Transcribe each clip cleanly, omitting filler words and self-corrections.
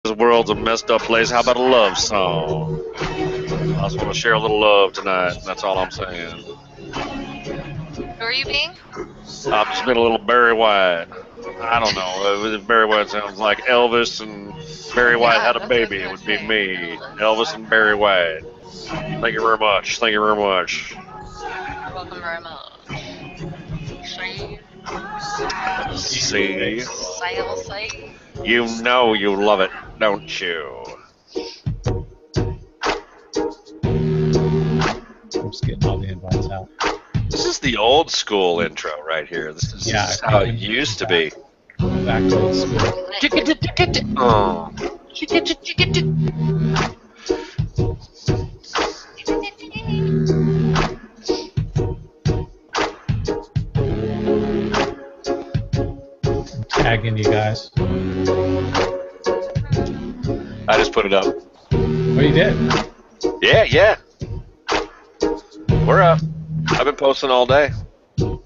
This world's a messed up place. How about a love song? I just want to share a little love tonight. That's all I'm saying. Who are you being? I'm just being a little Barry White. I don't know. Barry White sounds like Elvis and Barry White Yeah, had a that's what I was baby. It gonna would be say. me, Elvis and Barry White. Thank you very much. Thank you very much. You're welcome very much. Say, See, I'll say. you know you love it, don't you? I'm just getting all the invites out. This is the old school intro right here. This is how it used to be. Back to old school. Oh. Tagging you guys. I just put it up. Oh, you did? Yeah. We're up. I've been posting all day. Somebody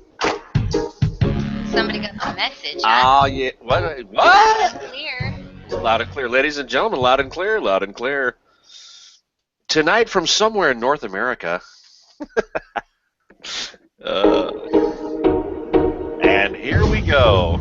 got the message. Oh, yeah. What? Loud and clear. Loud and clear. Ladies and gentlemen, loud and clear, loud and clear. Tonight from somewhere in North America. And here we go.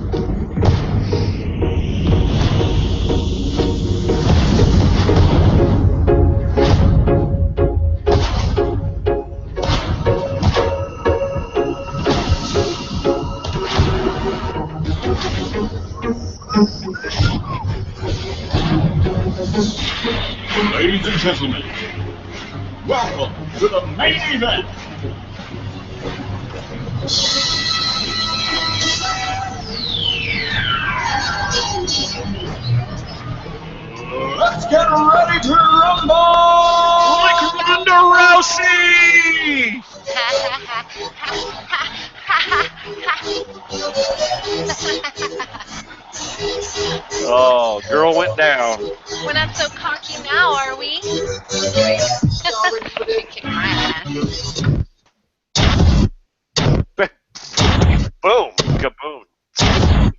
Ladies and gentlemen, welcome to the main event. Let's get ready to rumble! Like Ronda Rousey! Oh, girl went down. We're not so cocky now, are we? Kick my ass. Boom, kaboom.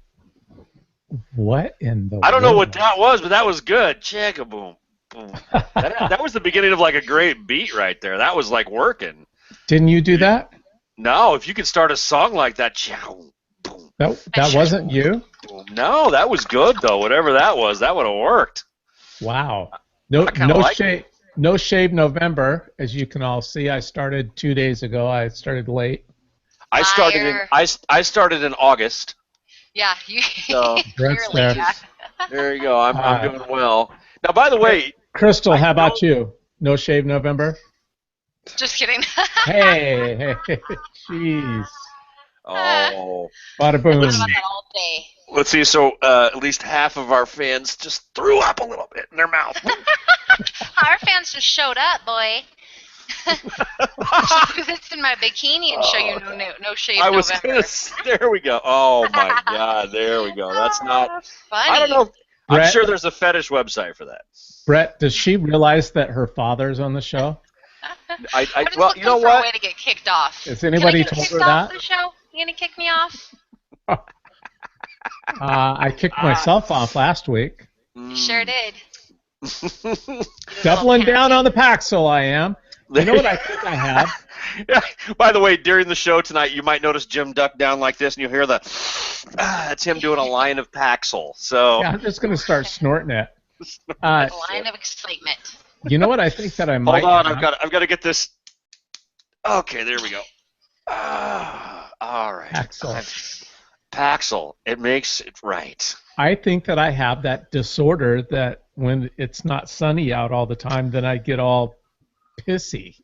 What in the I don't know world? what that was, but that was good. Chicka-boom. Boom. That was the beginning of like a great beat right there. That was like working. Didn't you do that? No, if you could start a song like that, boom, That wasn't you? boom. No, that was good though. Whatever that was, that would have worked. Wow. No, I kinda no like shave. No shave November, as you can all see. I started 2 days ago. I started late. I started in Liar. I started in August. Yeah, you So Brent's clearly. there. Yeah. there you go. I'm doing well. Now, by the way, Crystal, I how about don't- you? No shave November? Just kidding. Hey, jeez. oh, Bada boom. What about that all day? let's see. So at least half of our fans just threw up a little bit in their mouth. Our fans just showed up, boy. It's in my bikini and show you no shave I was November. there we go. Oh my God, there we go. That's not. Funny. I don't know. I'm Brett? sure there's a fetish website for that. Brett, does she realize that her father's on the show? I I'm just well, looking you know for a what? way to get kicked off. Has anybody Can I get told kicked her off that? the show? You gonna kick me off? I kicked myself off last week. You sure did. Doubling down on the Paxil, I am. You know what I think I have? Yeah. By the way, during the show tonight, you might notice Jim duck down like this, and you'll hear the. That's him doing a line of Paxil. So Yeah, I'm just going to start snorting it. A line of excitement. You know what I think that I might hold on, have? I've got to get this. Okay, there we go. All right. Paxil. Paxil. It makes it right. I think that I have that disorder that when it's not sunny out all the time, then I get all pissy.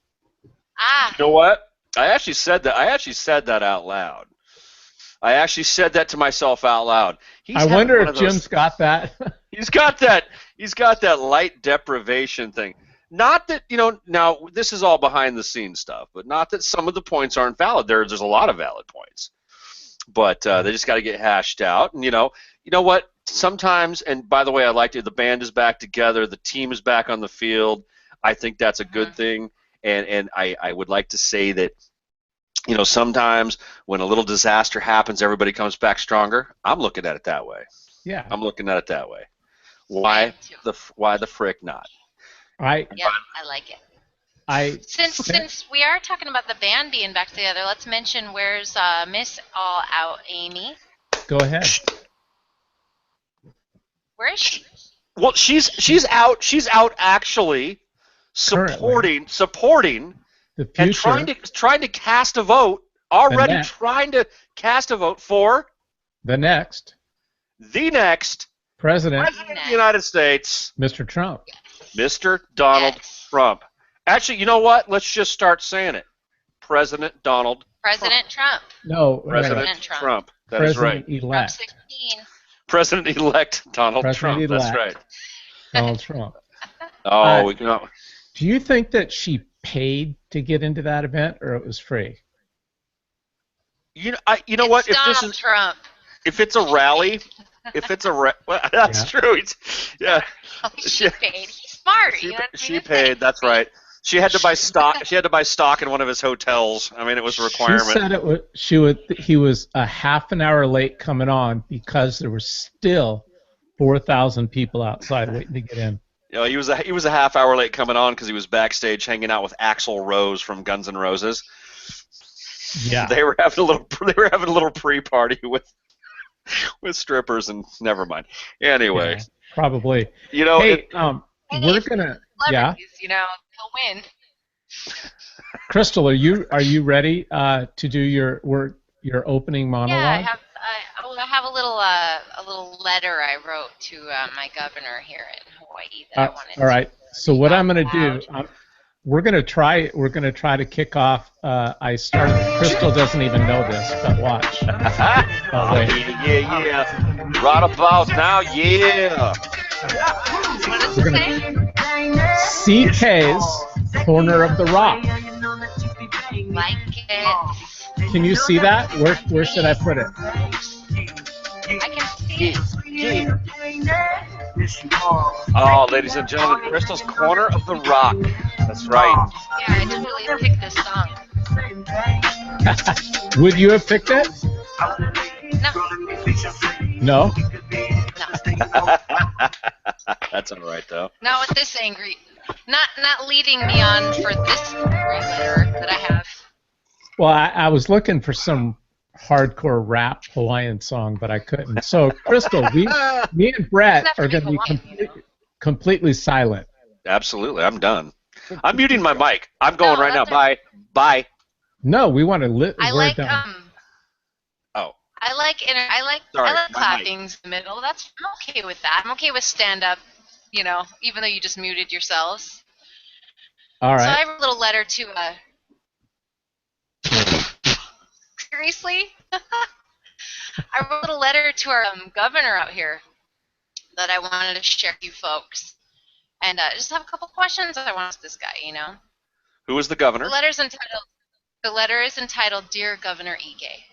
Ah, You know what? I actually said that out loud. I actually said that to myself out loud. I wonder if Jim's got that. He's got that light deprivation thing. Not that, now this is all behind the scenes stuff, but not that some of the points aren't valid. There's a lot of valid points. But they just got to get hashed out. And you know what? Sometimes, and by the way, I liked it. The band is back together. The team is back on the field. I think that's a good thing. And I would like to say that, sometimes when a little disaster happens, everybody comes back stronger. I'm looking at it that way. Yeah. I'm looking at it that way. Why the frick not? I Yeah, I like it. I Since we are talking about the band being back together, let's mention where's Miss All Out Amy. go ahead. Where is she? Well, she's out. She's out actually supporting The and future, trying to cast a vote. Already next. trying to cast a vote for the next the next president, President of the United States, Mr. Trump. Mr. Donald Yes. Trump. Actually, you know what? Let's just start saying it. President Donald President Trump. No, President Trump. Trump. That is right. President Trump elect 16. President-elect Donald Trump. President-elect. That's right. Donald Trump. Oh, we can. Do you think that she paid to get into that event, or it was free? You know what? It's Donald Trump. If it's a rally, well, that's true. Yeah. Oh, she paid. He's smart. She paid. That's right. She had to buy stock. She had to buy stock in one of his hotels. I mean, it was a requirement. She said he was a half an hour late coming on because there were still 4,000 people outside waiting to get in. You know, he was a half hour late coming on because he was backstage hanging out with Axl Rose from Guns N' Roses. Yeah. They were having a little pre-party with strippers and never mind. Anyway, Yeah, probably. you know, Hey, it- we're gonna. Yeah, They'll win. Crystal, are you ready to do your opening monologue? Yeah, I have a little letter I wrote to my governor here in Hawaii that I wanted. All right. So what I'm going to loud. do, we're going to try to kick off. I started. Crystal doesn't even know this, but watch. Oh, wait. yeah. Right about now, yeah. What does We're it say? CK's Corner of the Rock. Like it. Can you see that? Where should I put it? I can see it. Oh, ladies and gentlemen, Crystal's Corner of the Rock. That's right. Yeah, I totally picked this song. Would you have picked it? No, No. no. That's all right, though. Not with this angry. Not leading me on for this angry letter that I have. Well, I was looking for some hardcore rap Hawaiian song, but I couldn't. So, Crystal, me and Brett are going to be completely silent. Absolutely, I'm done. I'm muting my mic. I'm going right now. Bye. No, we want to I we're like done. Oh. I like Sorry, my clappings in the middle. I'm okay with that. I'm okay with stand up, even though you just muted yourselves. All So I right. have a little letter to seriously? I wrote a little letter to our governor out here that I wanted to share with you folks. And just have a couple questions I want to ask this guy, Who is the governor? The letter is entitled Dear Governor Ige.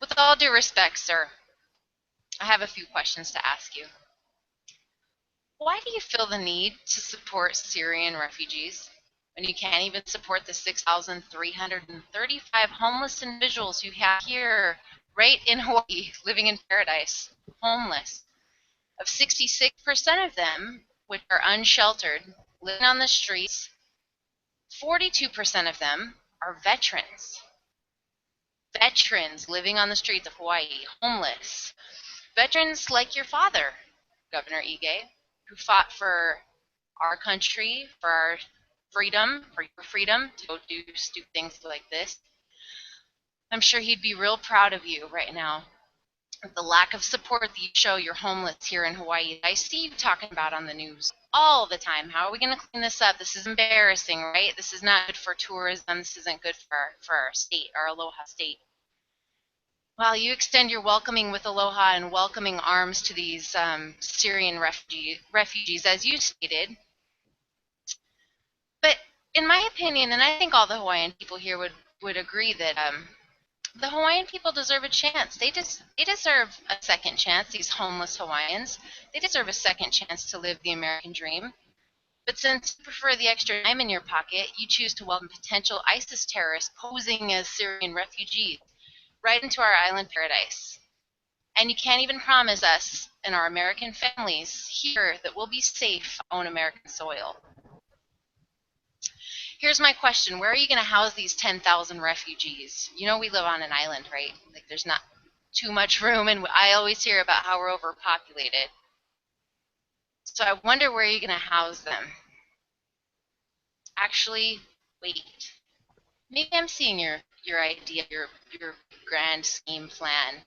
With all due respect, sir, I have a few questions to ask you. Why do you feel the need to support Syrian refugees when you can't even support the 6,335 homeless individuals you have here right in Hawaii living in paradise, homeless? Of 66% of them, which are unsheltered, living on the streets, 42% of them are veterans. Veterans living on the streets of Hawaii, homeless. Veterans like your father, Governor Ige, who fought for our country, for our freedom, for your freedom to go do stupid things like this. I'm sure he'd be real proud of you right now. The lack of support that you show your homeless here in Hawaii. I see you talking about on the news all the time. How are we going to clean this up? This is embarrassing, right? This is not good for tourism. This isn't good for our state, our Aloha state. Well, you extend your welcoming with aloha and welcoming arms to these Syrian refugees, as you stated. But in my opinion, and I think all the Hawaiian people here would agree that the Hawaiian people deserve a chance. They deserve a second chance, these homeless Hawaiians. They deserve a second chance to live the American dream. But since you prefer the extra time in your pocket, you choose to welcome potential ISIS terrorists posing as Syrian refugees right into our island paradise. And you can't even promise us and our American families here that we'll be safe on American soil. Here's my question. Where are you going to house these 10,000 refugees? You know we live on an island, right? Like there's not too much room, and I always hear about how we're overpopulated. So I wonder where you're going to house them. Actually, wait. Maybe I'm seeing your idea, your grand scheme plan.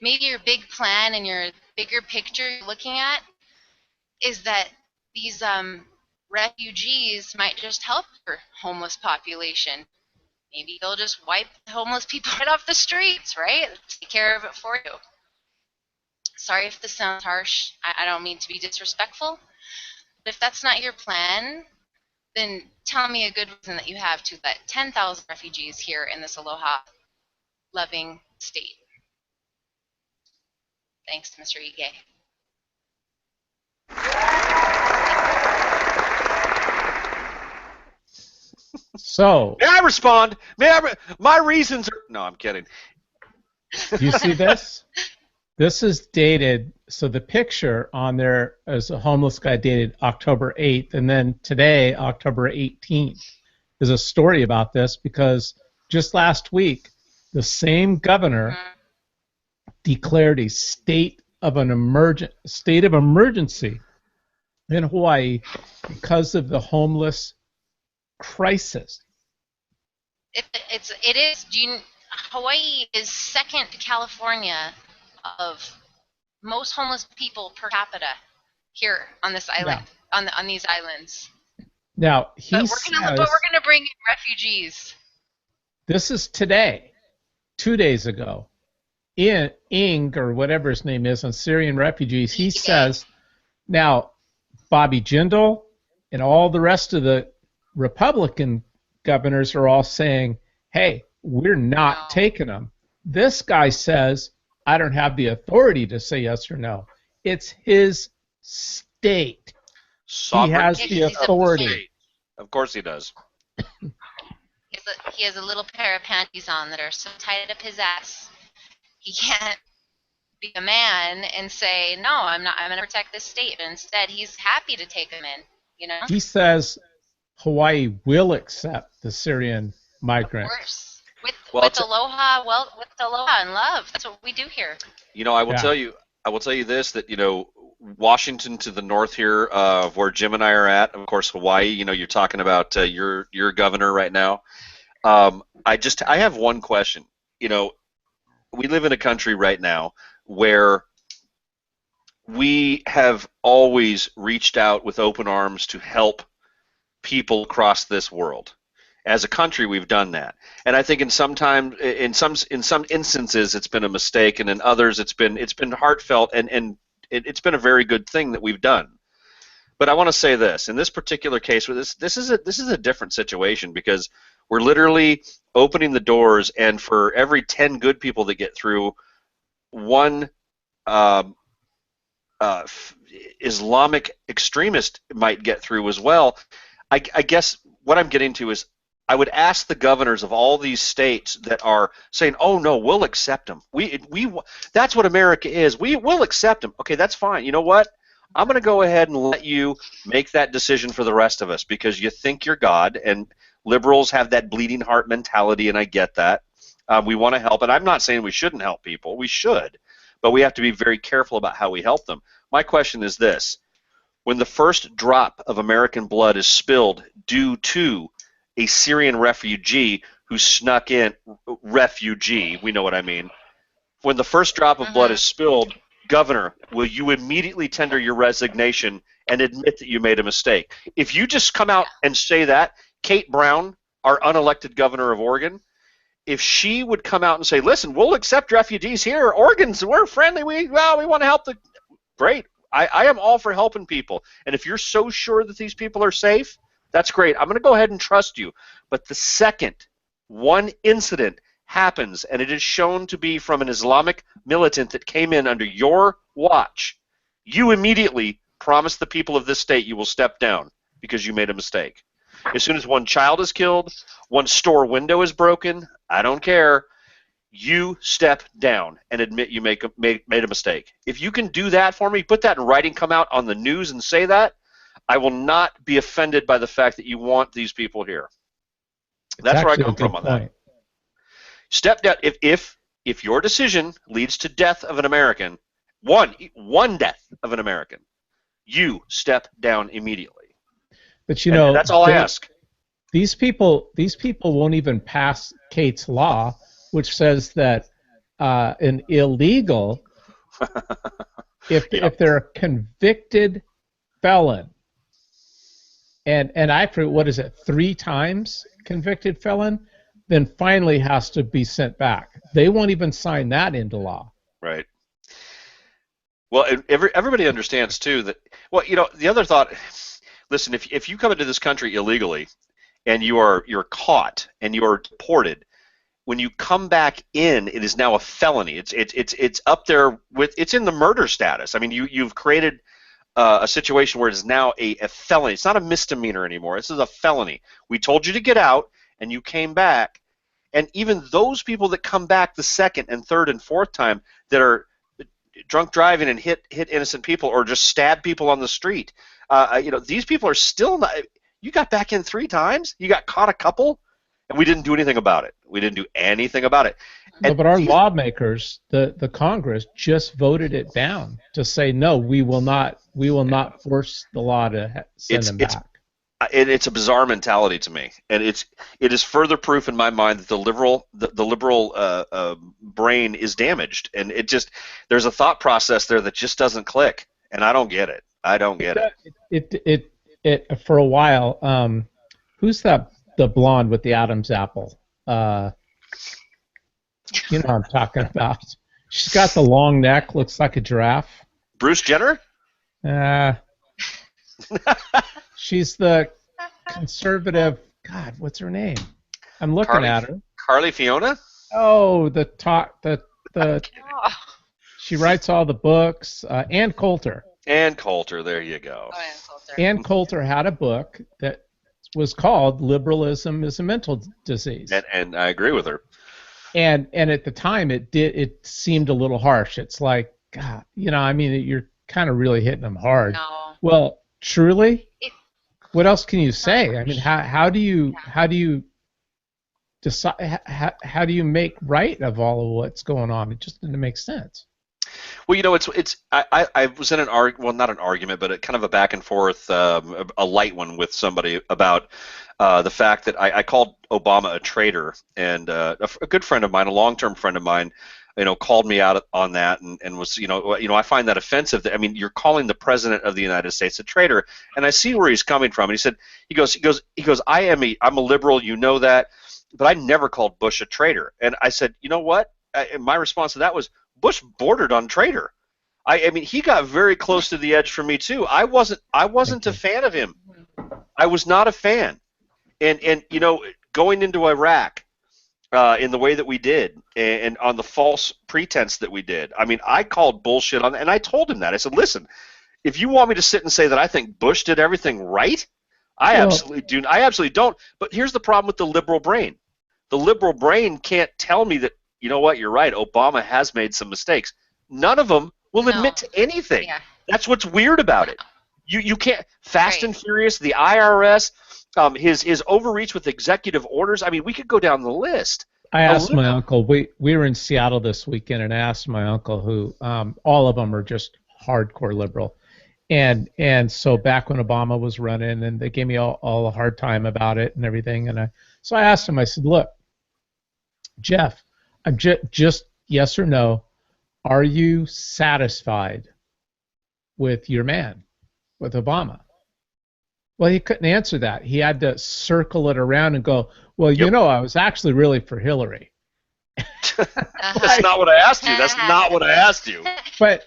Maybe your big plan and your bigger picture you're looking at is that these refugees might just help your homeless population. Maybe they'll just wipe the homeless people right off the streets, right? Take care of it for you. Sorry if this sounds harsh. I don't mean to be disrespectful. But if that's not your plan, then tell me a good reason that you have to let 10,000 refugees here in this aloha-loving state. Thanks, Mr. Ige. So, May I respond? My reasons are... No, I'm kidding. do you see this? This is dated, so the picture on there is a homeless guy dated October 8th, and then today, October 18th, is a story about this because just last week, the same governor declared a state of emergency in Hawaii because of the homeless crisis. It is. Hawaii is second to California of most homeless people per capita here on this island, on these islands. Now But we're gonna bring in refugees. This is today, 2 days ago. Ing, or whatever his name is, on Syrian refugees, he says, now, Bobby Jindal and all the rest of the Republican governors are all saying, hey, we're not taking them. This guy says, I don't have the authority to say yes or no. It's his state. He has the authority. Of course he does. He has a little pair of panties on that are so tied up his ass. He can't be a man and say, no, I'm not. I'm going to protect this state. But instead, he's happy to take them in. You know. He says Hawaii will accept the Syrian migrants. Of course, with aloha, with aloha and love. That's what we do here. You know, I will tell you this, that, you know, Washington to the north here, where Jim and I are at, of course, Hawaii. You know, you're talking about your governor right now. I have one question. You know, we live in a country right now where we have always reached out with open arms to help people across this world. As a country, we've done that, and I think in some instances it's been a mistake, and in others it's been heartfelt, and it's been a very good thing that we've done. But I want to say this: in this particular case, this is a different situation, because we're literally opening the doors, and for every 10 good people that get through, one Islamic extremist might get through as well. I guess what I'm getting to is, I would ask the governors of all these states that are saying, "Oh no, we'll accept them. That's what America is. We'll accept them." Okay, that's fine. You know what? I'm going to go ahead and let you make that decision for the rest of us, because you think you're God, and liberals have that bleeding heart mentality, and I get that. We want to help, and I'm not saying we shouldn't help people. We should, but we have to be very careful about how we help them. My question is this: when the first drop of American blood is spilled due to a Syrian refugee who snuck in, we know what I mean. When the first drop of blood is spilled, Governor, will you immediately tender your resignation and admit that you made a mistake? If you just come out and say that, Kate Brown, our unelected governor of Oregon, if she would come out and say, listen, we'll accept refugees here, Oregon's, we're friendly, we want to help the, great. I am all for helping people. And if you're so sure that these people are safe, that's great. I'm going to go ahead and trust you. But the second one incident happens, and it is shown to be from an Islamic militant that came in under your watch, you immediately promise the people of this state you will step down because you made a mistake. As soon as one child is killed, one store window is broken, I don't care. you step down and admit you made a mistake. If you can do that for me, put that in writing, come out on the news and say that, I will not be offended by the fact that you want these people here. That's where I come from on that. Step down. If your decision leads to death of an American, one death of an American, you step down immediately. But you know, that's all I ask. These people won't even pass Kate's law, which says that an illegal, if they're a convicted felon, and after, what is it, 3 times convicted felon, then finally has to be sent back. They won't even sign that into law. Right. Well, everybody understands too that. Well, you know, the other thought. Listen, if you come into this country illegally, and you're caught and you're deported, when you come back in, it is now a felony. It's up there with, it's in the murder status. I mean, you've created a situation where it is now a felony. It's not a misdemeanor anymore. This is a felony. We told you to get out, and you came back. And even those people that come back the second and third and fourth time that are drunk driving and hit innocent people or just stab people on the street, you know, these people are still not. You got back in 3 times. You got caught a couple, and we didn't do anything about it. We didn't do anything about it. No, but our lawmakers, the Congress, just voted it down to say no. We will not force the law to send them back. It's a bizarre mentality to me, and it is further proof in my mind that the liberal brain is damaged, and there's a thought process there that just doesn't click, and I don't get it. It for a while. Who's the blonde with the Adam's apple? You know what I'm talking about. She's got the long neck, looks like a giraffe. Bruce Jenner? She's the conservative. God, what's her name? I'm looking at her. Carly Fiona? Oh, she writes all the books. Ann Coulter. Ann Coulter, there you go. Oh, Ann Coulter. Ann Coulter had a book that was called "Liberalism is a Mental Disease." And I agree with her. And at the time, it seemed a little harsh. It's like, God, you know, I mean, you're kind of really hitting them hard. No. Well, truly, what else can you say? I mean, how do you decide? How do you make right of all of what's going on? It just didn't make sense. Well, you know, I was in not an argument, but kind of a back and forth, a light one with somebody about the fact that I called Obama a traitor, and a good friend of mine, a long-term friend of mine, you know, called me out on that, and was, you know, I find that offensive. I mean, you're calling the president of the United States a traitor, and I see where he's coming from. And he goes, I'm a liberal, you know that, but I never called Bush a traitor. And I said, you know what? And my response to that was, Bush bordered on traitor. I mean, he got very close to the edge for me too. I wasn't a fan of him. I was not a fan. And you know, going into Iraq in the way that we did, and on the false pretense that we did, I mean, I called bullshit on that, and I told him that. I said, listen, if you want me to sit and say that I think Bush did everything right, I absolutely do. I absolutely don't. But here's the problem with the liberal brain. The liberal brain can't tell me that, you know what, you're right, Obama has made some mistakes. None of them will admit to anything. Yeah. That's what's weird about it. You can't. Fast and Furious, the IRS, his overreach with executive orders. I mean, we could go down the list. I asked my uncle. We were in Seattle this weekend, and I asked my uncle, who all of them are just hardcore liberal, and so back when Obama was running, and they gave me all a hard time about it and everything, and so I asked him. I said, look, Jeff, I'm just yes or no, are you satisfied with your man, with Obama? Well, he couldn't answer that. He had to circle it around and go, well, you know, I was actually really for Hillary. That's not what I asked you. That's not what I asked you. But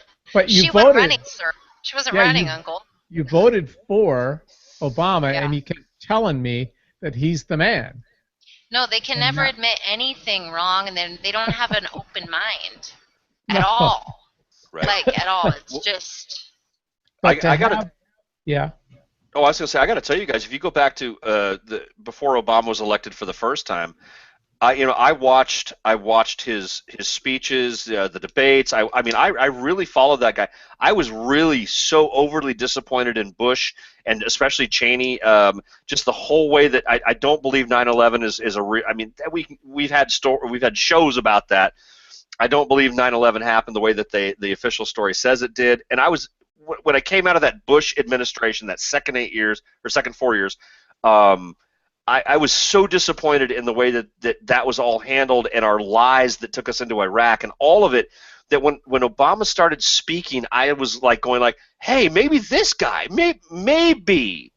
you she voted. Wasn't running, sir. She wasn't running, Uncle. You voted for Obama, and you kept telling me that he's the man. No, they can never admit anything wrong, and then they don't have an open mind at all. Right. Like, at all. It's just... I gotta... Yeah. Oh, I was going to say, I got to tell you guys, if you go back to before Obama was elected for the first time, I watched his speeches, the debates. I really followed that guy. I was really so overly disappointed in Bush and especially Cheney. Just the whole way that I don't believe 9/11 is a real. I mean, we've had shows about that. I don't believe 9/11 happened the way that the official story says it did. And when I came out of that Bush administration, that second 8 years or second 4 years. I was so disappointed in the way that was all handled and our lies that took us into Iraq and all of it, that when Obama started speaking, I was like going like, hey, maybe this guy, maybe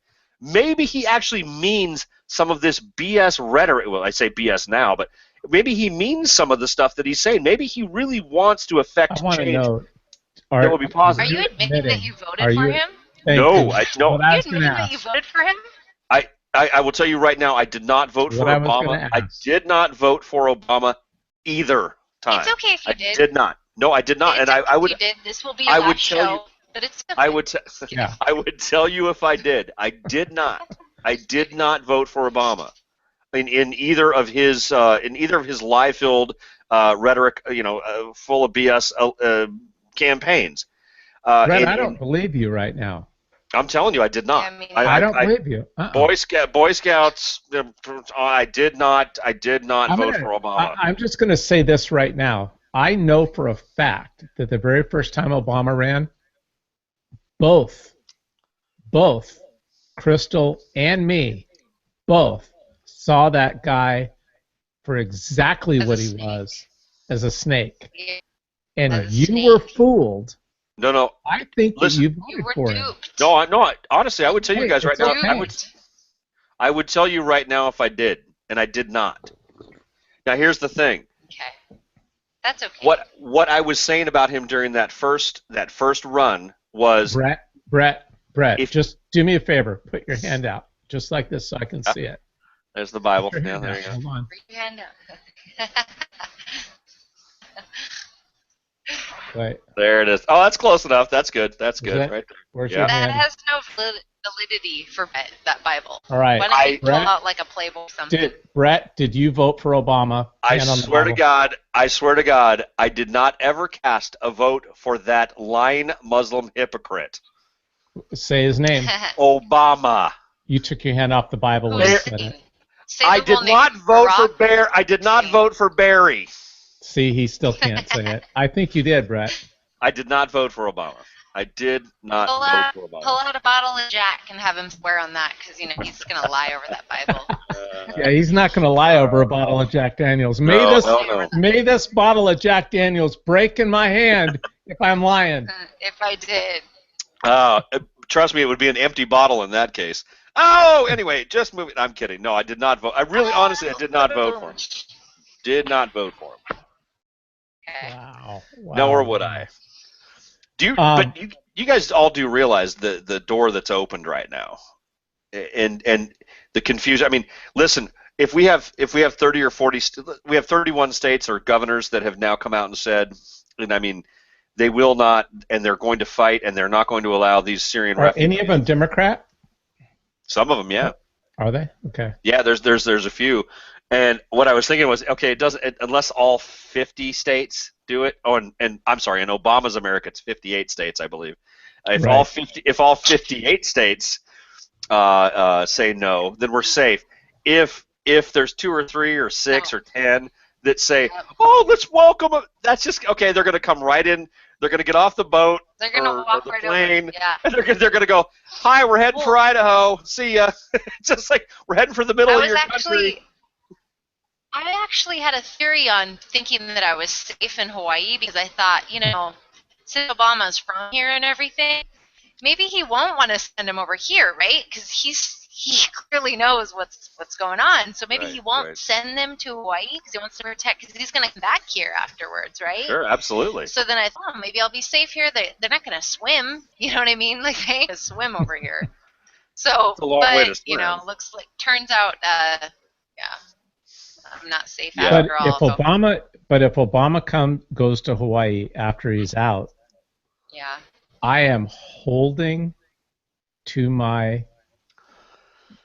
he actually means some of this BS rhetoric. Well, I say BS now, but maybe he means some of the stuff that he's saying. Maybe he really wants to affect I want to change know. that will be Are positive. you admitting that you voted Are for you- him? No, no. What I You was going admitting to that you ask. voted for him? I will tell you right now, I did not vote for What I was Obama. gonna I ask. did not vote for Obama either time. It's okay if you I did. did not. No, I did not. It's And I okay if would you did. This will be your I last would tell show, you- but it's okay. I would Yeah. I would tell you if I did. I did not. I did not vote for Obama. In either of his lie-filled rhetoric, full of BS campaigns. Brett, I don't believe you right now. I'm telling you, I did not. Yeah, me I don't believe you. Boy Scouts. I did not vote for Obama. I'm just going to say this right now. I know for a fact that the very first time Obama ran, both Crystal and me, both saw that guy for exactly As a what he snake. was, as a snake. Yeah, And as a you snake. were fooled. No. I think Listen, that you You voted were for him. duped. No. Honestly, I would tell you Hey, guys right it's now. okay. I would tell you right now if I did, and I did not. Now here's the thing. Okay. That's okay. What I was saying about him during that first run was Brett, If- just do me a favor. Put your hand out, just like this, so I can see it. there's the Bible. Put your Yeah, hand there out. you go. Hold on. Bring your hand up. Wait. There it is. Oh, that's close enough. That's good. That's good. it? Right there. Where's Yeah. your That hand? has no validity for that Bible. All right. Why don't you pull Brett, out like a Playboy or something? Did you vote for Obama? I Hand on the swear to Bible. God, I did not ever cast a vote for that lying Muslim hypocrite, Say his name. Obama. You took your hand off the Bible Who when you is said he? it. Say I the did whole name. not vote for Barack? Bear. I did not vote for Barry. See, he still can't say it. I think you did, Brett. I did not vote for Obama. I did not Pull vote out, for pull Obama. out a bottle of Jack and have him swear on that, because he's gonna lie over that Bible. Yeah, he's not going to lie over a bottle of Jack Daniels. No. May this bottle of Jack Daniels break in my hand if I'm lying. If I did, Trust me, it would be an empty bottle in that case. Oh, anyway, just moving. I'm kidding. No, I did not vote. I really, honestly, I did not vote for him. Did not vote for him. okay. Wow. Nor would I. But you guys all do realize the door that's opened right now, and the confusion. I mean, listen, if we have 30 or 40, we have 31 states or governors that have now come out and said, and I mean, they will not, and they're going to fight, and they're not going to allow these Syrian Are refugees. any of them Democrat? Some of them, yeah. Are they? Okay. Yeah, there's a few, and what I was thinking was, okay, it doesn't unless all 50 states do it. Oh, and I'm sorry, in Obama's America, it's 58 states, I believe. If Right. all 58 states say no, then we're safe. If there's 2 or 3 or 6 or 10 that say, oh, let's welcome them, that's just okay. They're going to come right in. They're going to get off the boat They're gonna or walk the right plane. over. Yeah. And they're going to go, hi, we're heading for Idaho. See ya. Just like we're heading for the middle of your country. I actually had a theory on thinking that I was safe in Hawaii because I thought, since Obama's from here and everything, maybe he won't want to send him over here, right? Because he clearly knows what's going on. So maybe he won't Right. send them to Hawaii because he wants to protect. Because he's going to come back here afterwards, right? Sure, absolutely. So then I thought, maybe I'll be safe here. They're not going to swim. You know what I mean? Like, they ain't going to swim over here. So, It's a long way to swim. looks like, turns out, yeah, I'm not safe Yeah. But after all. if Obama goes to Hawaii after he's out, Yeah. I am holding to my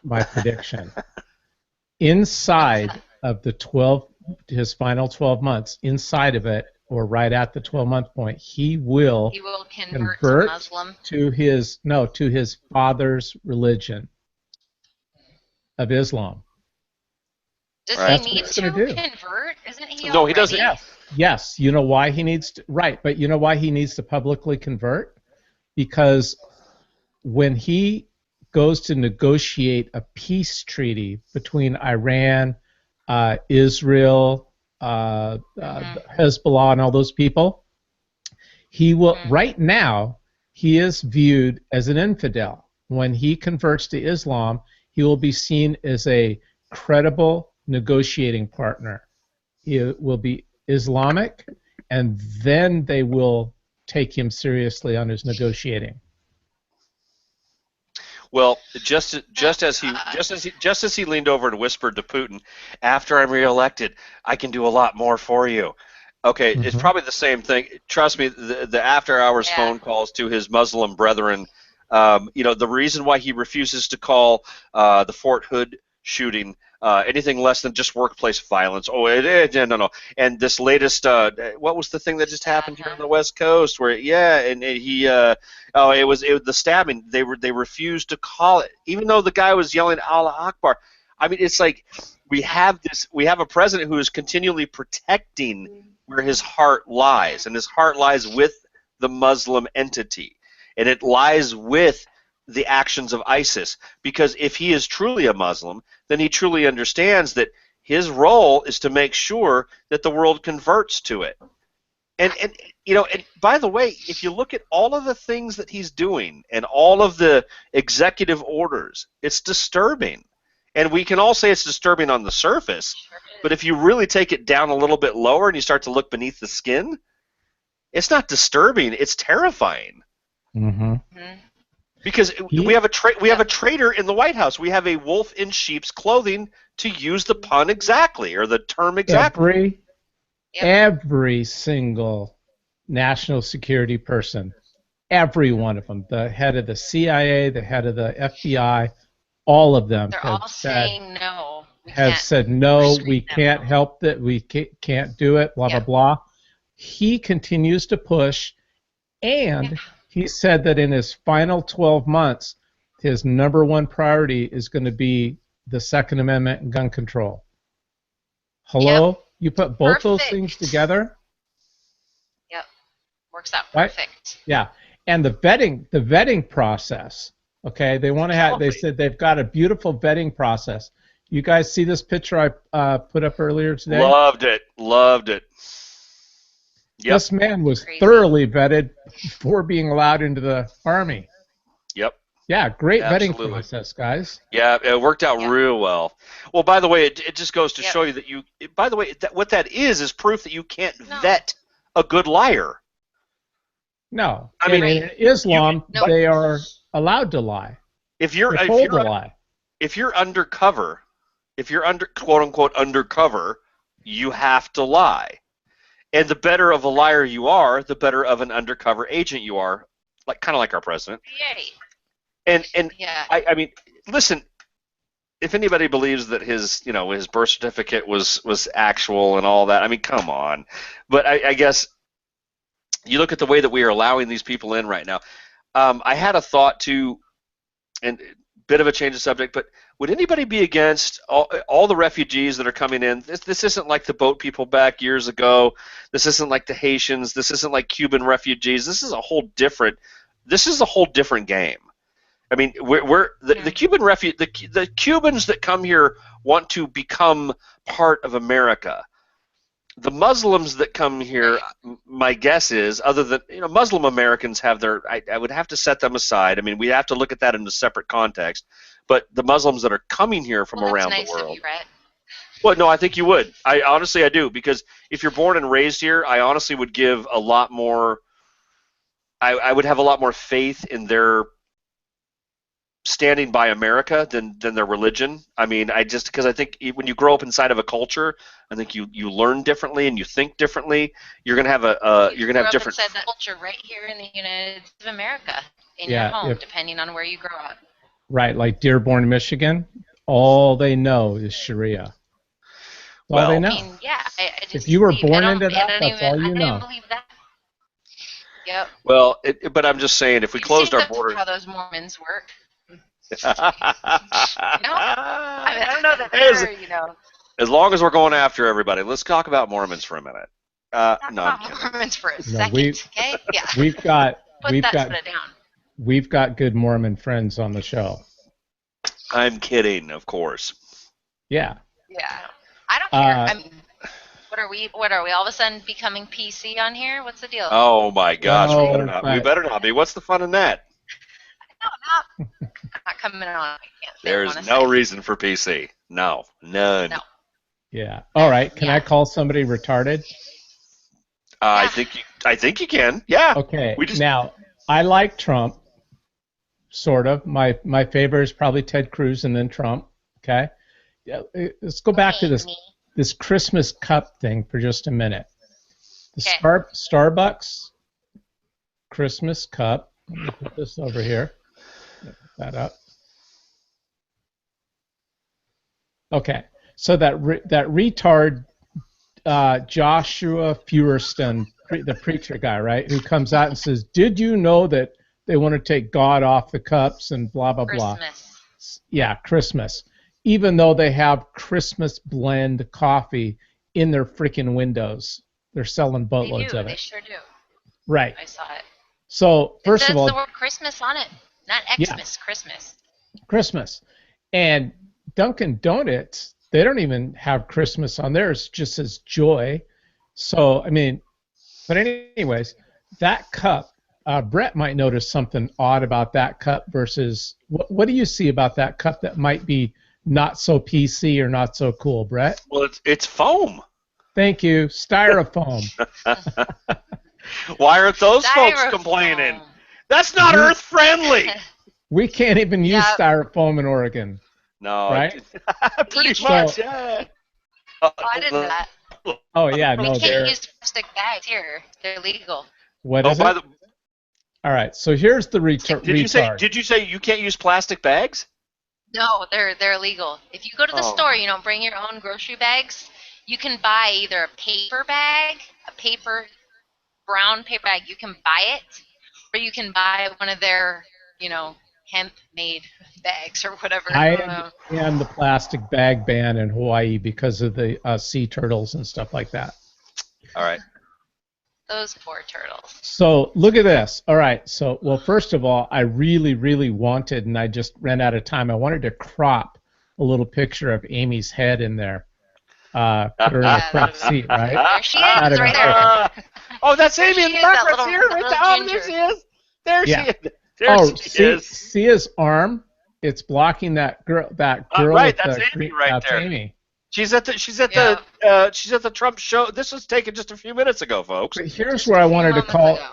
prediction. Inside of the his final 12 months, inside of it, or right at the 12-month point, he will convert to convert Muslim. to his father's religion of Islam. Does Right. he need That's to what it's gonna do. convert? Isn't he No, he doesn't. already? Yes. You know why he needs to, right, but you know why he needs to publicly convert? Because when he goes to negotiate a peace treaty between Iran, Israel, Hezbollah, and all those people, he will. Right now, he is viewed as an infidel. When he converts to Islam, he will be seen as a credible negotiating partner. He will be Islamic, and then they will take him seriously on his negotiating. Well, just as he leaned over and whispered to Putin, "After I'm reelected, I can do a lot more for you." Okay, it's probably the same thing. Trust me, the after-hours phone calls to his Muslim brethren. The reason why he refuses to call the Fort Hood shooting anything less than just workplace violence. No. And this latest, what was the thing that just happened here on the West Coast? Where it was the stabbing. They refused to call it, even though the guy was yelling Allah Akbar. I mean, it's like we have a president who is continually protecting where his heart lies, and his heart lies with the Muslim entity, and it lies with the actions of ISIS, because if he is truly a Muslim, then he truly understands that his role is to make sure that the world converts to it. And by the way, if you look at all of the things that he's doing and all of the executive orders, it's disturbing. And we can all say it's disturbing on the surface, but if you really take it down a little bit lower and you start to look beneath the skin, it's not disturbing, it's terrifying. Mm-hmm. Because we have a traitor in the White House. We have a wolf in sheep's clothing, to use the pun exactly, or the term exactly. Every single national security person, every one of them, the head of the CIA, the head of the FBI, all of them saying no. Have said no, we can't help that, we can't do it, blah, blah, blah. He continues to push, and he said that in his final 12 months, his number one priority is going to be the Second Amendment and gun control. Hello? Yep. You put both those things together? Yep. Works out perfect. Right? Yeah. And the vetting process, okay, they said they've got a beautiful vetting process. You guys see this picture I put up earlier today? Loved it. Yep. This man was thoroughly vetted before being allowed into the Army. Yep. Yeah, great vetting process, guys. Yeah, it worked out real well. Well, by the way, it just goes to show you that by the way, what that is proof that you can't vet a good liar. No. I mean, in Islam, they are allowed to lie. If you're undercover, if you're quote unquote undercover, you have to lie. And the better of a liar you are, the better of an undercover agent you are, kind of like our president. Yay. I mean, listen, if anybody believes that his birth certificate was actual and all that, I mean, come on. But I guess you look at the way that we are allowing these people in right now. I had a thought too, and a bit of a change of subject, but would anybody be against all the refugees that are coming in? This isn't like the boat people back years ago. This isn't like the Haitians. This isn't like Cuban refugees. This is a whole different game. I mean, the Cubans that come here want to become part of America. The Muslims that come here, my guess is, other than Muslim Americans have their, I would have to set them aside. I mean, we have to look at that in a separate context. But the Muslims that are coming here from around the world. Of you, Brett. Well, no, I think you would. I do, because if you're born and raised here, I honestly would give a lot more. I would have a lot more faith in their standing by America than their religion. I mean, because I think when you grow up inside of a culture, I think you learn differently and you think differently. You're gonna have different. Inside that culture right here in the United States of America, in your home, depending on where you grow up. Right, like Dearborn, Michigan, all they know is Sharia. That's all they Well, know. I mean, yeah. I just If you were believe- I born don't- into I that, don't that's even- all you I don't know. even believe that. Yep. well, but I'm just saying, if we You've closed seen our border. how those Mormons work. No? I mean, I don't know that Hey, they're, you know, as long as we're going after everybody, let's talk about Mormons for a minute. not No, I'm about kidding. Mormons for a No, second, okay? Yeah. We've got Put it down. we've got good Mormon friends on the show. I'm kidding, of course. Yeah. Yeah. I don't care. Uh, I mean, what are we all of a sudden becoming PC on here? What's the deal? Oh my gosh, we No, better not. We but- better not be. What's the fun in that? No, I'm not coming on. I can't say There's what I no wanna say. reason for PC. No, none. No. Yeah. All right. Can Yeah. I call somebody retarded? I Yeah. think you can. Yeah. Okay. We just- Now, I like Trump, sort of. My favorite is probably Ted Cruz and then Trump. Okay. Yeah, let's go back to this Christmas cup thing for just a minute. The Okay. Starbucks Christmas cup. Let me put this over here. Put that up. Okay. So that retard Joshua Feuerston, the preacher guy, right, who comes out and says, "Did you know that they want to take God off the cups and blah blah blah." Christmas. Yeah, Christmas. Even though they have Christmas blend coffee in their freaking windows, they're selling They boatloads do. of They it. sure do. Right. I saw it. So first it says of all, the word Christmas on it, not Xmas. Christmas. Christmas, and Dunkin' Donuts, they don't even have Christmas on theirs; it just says joy. So I mean, but anyways, that cup. Brett might notice something odd about that cup versus what do you see about that cup that might be not so PC or not so cool, Brett? Well, it's foam. Thank you. Styrofoam. Why aren't those folks Styrofoam. complaining? That's not Earth friendly. We can't even use Yep. styrofoam in Oregon. No, Right? pretty You much. can't. Yeah. Oh, I didn't know that. Oh yeah, We no, can't they're use plastic bags here. They're legal. what Oh, is by it? the All right, so here's the retard. did you say you can't use plastic bags? No, they're illegal. If you go to the Oh. store, you don't bring your own grocery bags. You can buy either a paper bag, brown paper bag. You can buy it, or you can buy one of their, hemp-made bags or whatever. I don't know. understand the plastic bag ban in Hawaii because of the sea turtles and stuff like that. All right. Those poor turtles. So look at this. All right. So, well, first of all, I really, really wanted, and I just ran out of time. I wanted to crop a little picture of Amy's head in there. Put her in a front seat, right? There she is, Out of right her- there. Oh, that's There Amy she in the is, that background. little- See her? that Right little there. Oh, there ginger. she is. There Yeah. she is. There Oh, she see, is. see his arm? It's blocking that girl. That girl. right, with that's the Amy green- right that's there. Amy. She's at the Trump show. This was taken just a few minutes ago, folks. But here's Just where a I few wanted to moments call. ago.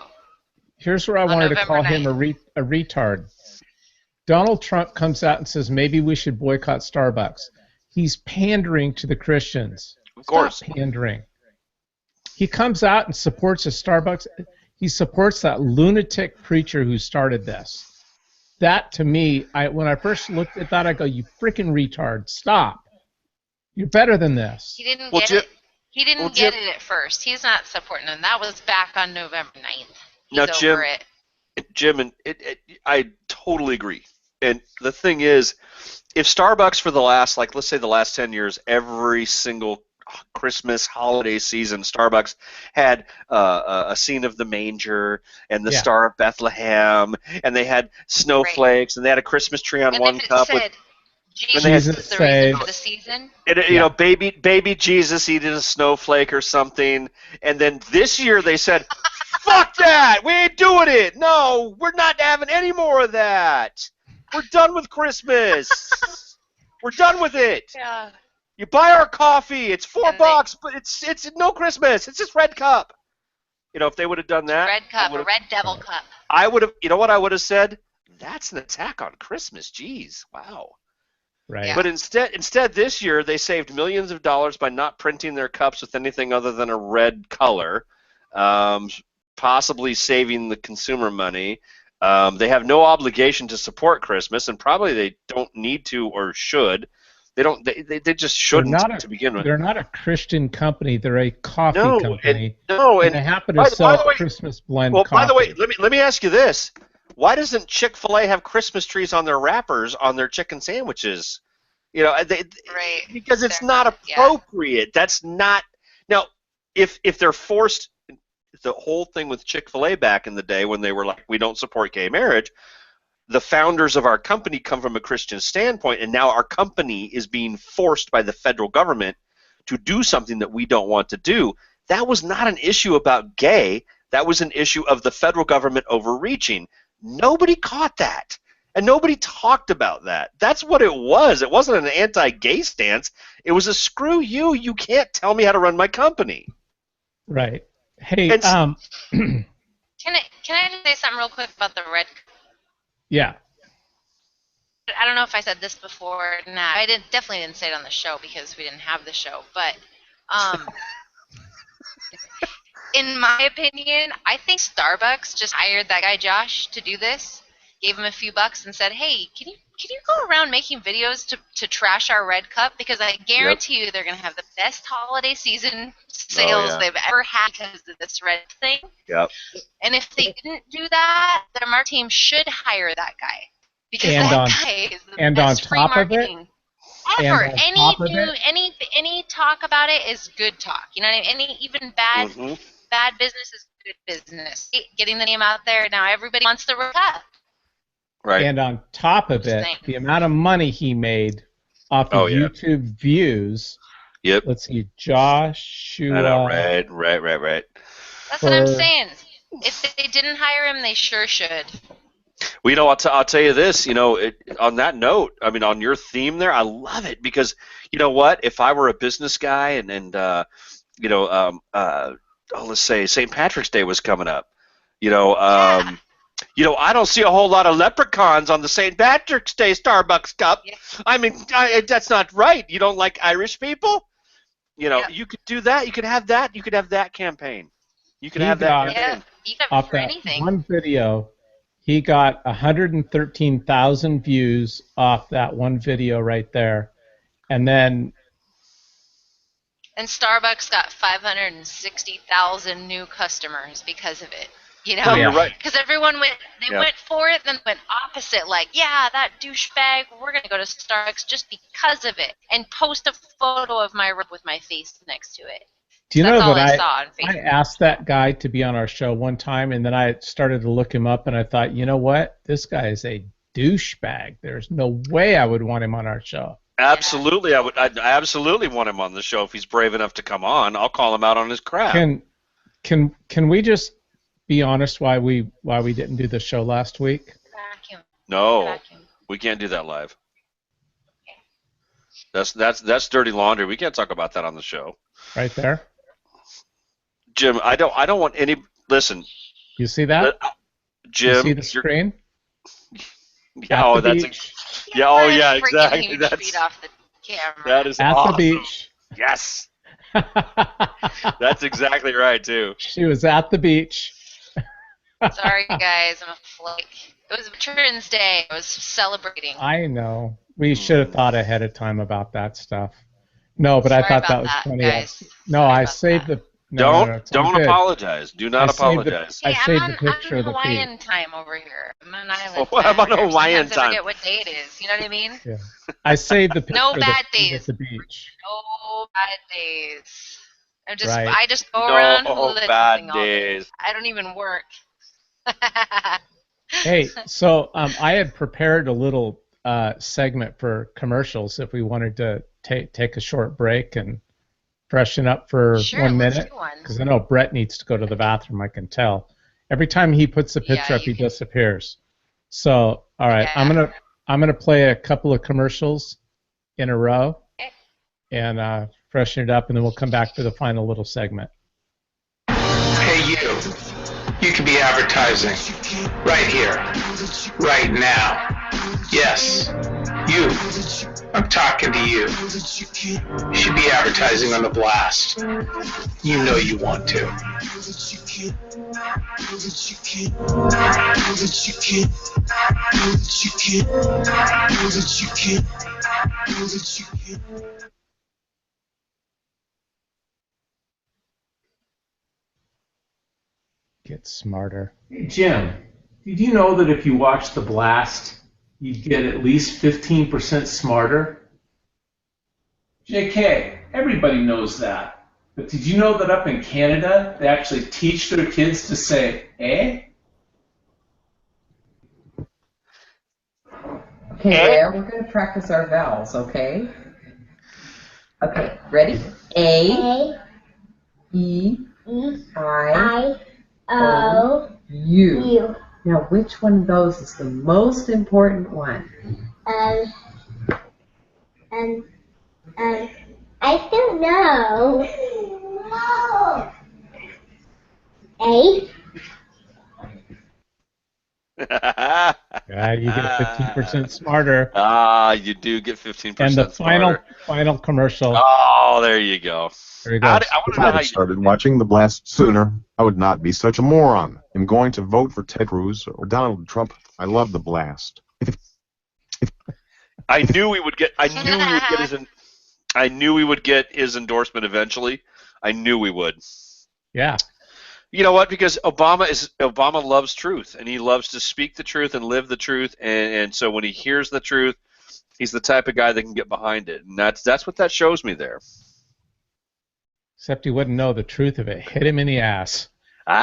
Here's where I On wanted to November call him a retard. Donald Trump comes out and says maybe we should boycott Starbucks. He's pandering to the Christians. Of course. Stop pandering. He comes out and supports a Starbucks. He supports that lunatic preacher who started this. That to me, when I first looked at that, I go, "You freaking retard! Stop! You're better than this." He didn't Well, get Jim- it. He didn't well, get Jim- it at first. He's not supporting them. That was back on November 9th. He's Now, over Jim- it. Jim, and I totally agree. And the thing is, if Starbucks for the last, let's say the last 10 years, every single Christmas holiday season, Starbucks had a scene of the manger and the Yeah. Star of Bethlehem, and they had snowflakes, and they had a Christmas tree on And one if it cup said with Jesus Jesus is the saved. reason for the season, Yeah. baby Jesus eating a snowflake or something. And then this year they said, fuck that! We ain't doing it! No, we're not having any more of that! We're done with Christmas! We're done with it! yeah. You buy our coffee, it's $4, And they- but it's no Christmas, it's just red cup. If they would have done that, Red I cup, a would've- red devil cup. I would have, you know what I would have said? That's an attack on Christmas, jeez, wow. Right. Yeah. But instead, this year they saved millions of dollars by not printing their cups with anything other than a red color, possibly saving the consumer money. They have no obligation to support Christmas, and probably they don't need to or should. They don't. They just shouldn't to begin with. They're not a Christian company. They're a coffee company. And they happen to sell Christmas blend coffee. By the way, let me ask you this: why doesn't Chick-fil-A have Christmas trees on their wrappers on their chicken sandwiches? You know, because it's not appropriate. Yeah. That's not now. If they're forced, the whole thing with Chick-fil-A back in the day when they were like, we don't support gay marriage. The founders of our company come from a Christian standpoint, and now our company is being forced by the federal government to do something that we don't want to do. That was not an issue about gay. That was an issue of the federal government overreaching. Nobody caught that, and nobody talked about that. That's what it was. It wasn't an anti-gay stance. It was a screw you. You can't tell me how to run my company. Right. Hey, Can I just say something real quick about the red? Yeah. I don't know if I said this before. Nah, I definitely didn't say it on the show because we didn't have the show. But in my opinion, I think Starbucks just hired that guy Josh to do this, gave him a few bucks, and said, "Hey, can you go around making videos to trash our red cup? Because I guarantee you they're gonna have the best holiday season sales they've ever had because of this red thing." Yep. And if they didn't do that, their marketing team should hire that guy because guy is the best free marketing ever. Any talk about it is good talk. You know what I mean? Even bad business is good business. Getting the name out there, now everybody wants the red cup. Right. And on top of it, the amount of money he made off of YouTube views. Yep. Let's see, Joshua. I know, right. That's what I'm saying. If they didn't hire him, they sure should. Well, you know, I'll tell you this. You know, on that note, I mean, on your theme there, I love it because, you know what? If I were a business guy and let's say St. Patrick's Day was coming up, you know, I don't see a whole lot of leprechauns on the St. Patrick's Day Starbucks cup. Yeah. I mean, that's not right. You don't like Irish people? You know, you could do that. You could have that. You could have that campaign. You could have that campaign. Yeah, you could have it for anything. One video, he got 113,000 views off that one video right there. And Starbucks got 560,000 new customers because of it. You know, no, you're right. Because everyone went for it, then went opposite. Like, that douchebag, we're gonna go to Starbucks just because of it, and post a photo of my rib with my face next to it. Do you know that I asked that guy to be on our show one time, and then I started to look him up, and I thought, you know what, this guy is a douchebag. There's no way I would want him on our show. Absolutely, I absolutely want him on the show if he's brave enough to come on. I'll call him out on his crap. Can we just be honest why we didn't do the show last week? Vacuum. No, Vacuum. We can't do that live. Okay. That's dirty laundry. We can't talk about that on the show. Right there. Jim, I don't want any. Listen. You see that? Jim, you see the screen? Yeah. Exactly. That's feet off the camera. That is at awesome. the beach. Yes. That's exactly right too. She was at the beach. Sorry, guys, I'm a flake. It was Veterans Day. I was celebrating. I know. We should have thought ahead of time about that stuff. No, but I thought that was funny. Guys. No, I saved the. Don't apologize. Do not apologize. I saved the picture of the feed. I'm on Hawaiian time over here. I'm on island time. I'm on Hawaiian time. I forget what day it is. You know what I mean? Yeah. I saved the picture no of the bad feed days. at the beach. No bad days. Right. I just go around. No bad days. I don't even work. Hey, so I had prepared a little segment for commercials if we wanted to take a short break and freshen up for 1 minute, because I know Brett needs to go to the bathroom. I can tell. Every time he puts the picture up, he disappears. So, all right, I'm gonna play a couple of commercials in a row, and freshen it up, and then we'll come back for the final little segment. Hey, you could be advertising right here, right now. Yes, you. I'm talking to you. You should be advertising on the blast. You know you want to. Get smarter. Hey, Jim, did you know that if you watch The Blast, you'd get at least 15% smarter? JK, everybody knows that. But did you know that up in Canada, they actually teach their kids to say, eh? Okay, Rhea, we're going to practice our vowels, okay? Okay, ready? A, E, I, O, U. Now, which one of those is the most important one? I don't know. A. You get 15% smarter. You do get 15% And the smarter. final commercial. Oh, there you go. There you go. I want to If know I how had you... started watching The Blast sooner, I would not be such a moron. I'm going to vote for Ted Cruz or Donald Trump. I love The Blast. I knew we would get his endorsement eventually. I knew we would. Yeah. You know what? Because Obama loves truth, and he loves to speak the truth and live the truth, and so when he hears the truth, he's the type of guy that can get behind it, and that's what that shows me there. Except he wouldn't know the truth of it. Hit him in the ass. No,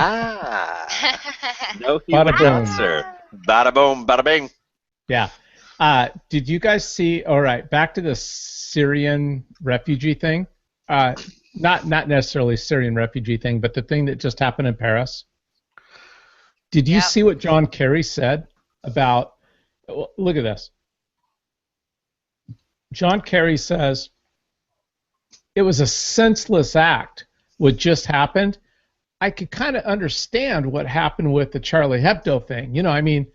he Bada would boom. not, sir. Bada boom, bada bing. Yeah. Did you guys see? All right, back to the Syrian refugee thing. Not necessarily Syrian refugee thing, but the thing that just happened in Paris. Did you see what John Kerry said about? Look at this. John Kerry says it was a senseless act. What just happened. I could kind of understand what happened with the Charlie Hebdo thing. You know, I mean.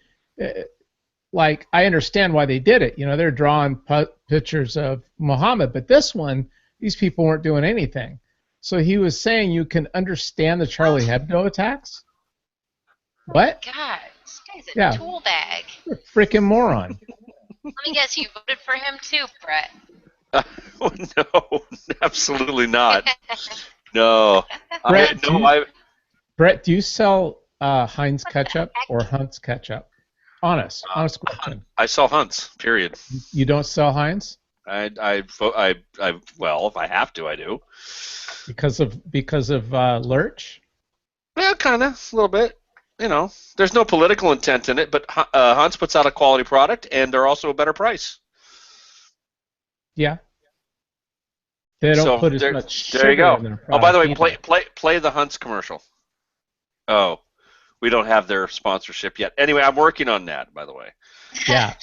Like, I understand why they did it. You know, they're drawing pictures of Muhammad, but this one, these people weren't doing anything. So he was saying you can understand the Charlie Hebdo attacks? What? God, this guy's a tool bag. You're a freaking moron. Let me guess, you voted for him too, Brett. No, absolutely not. No. Brett, do you sell Heinz ketchup or Hunt's ketchup? Honest question. I sell Hunt's. Period. You don't sell Heinz? Well, if I have to, I do. Because of Lurch? Yeah, kind of, a little bit. You know, there's no political intent in it, but Hunt's puts out a quality product, and they're also a better price. Yeah. They don't put as much sugar there you go. in their product. Oh, by the way, play the Hunt's commercial. Oh. We don't have their sponsorship yet. Anyway, I'm working on that, by the way. Yeah.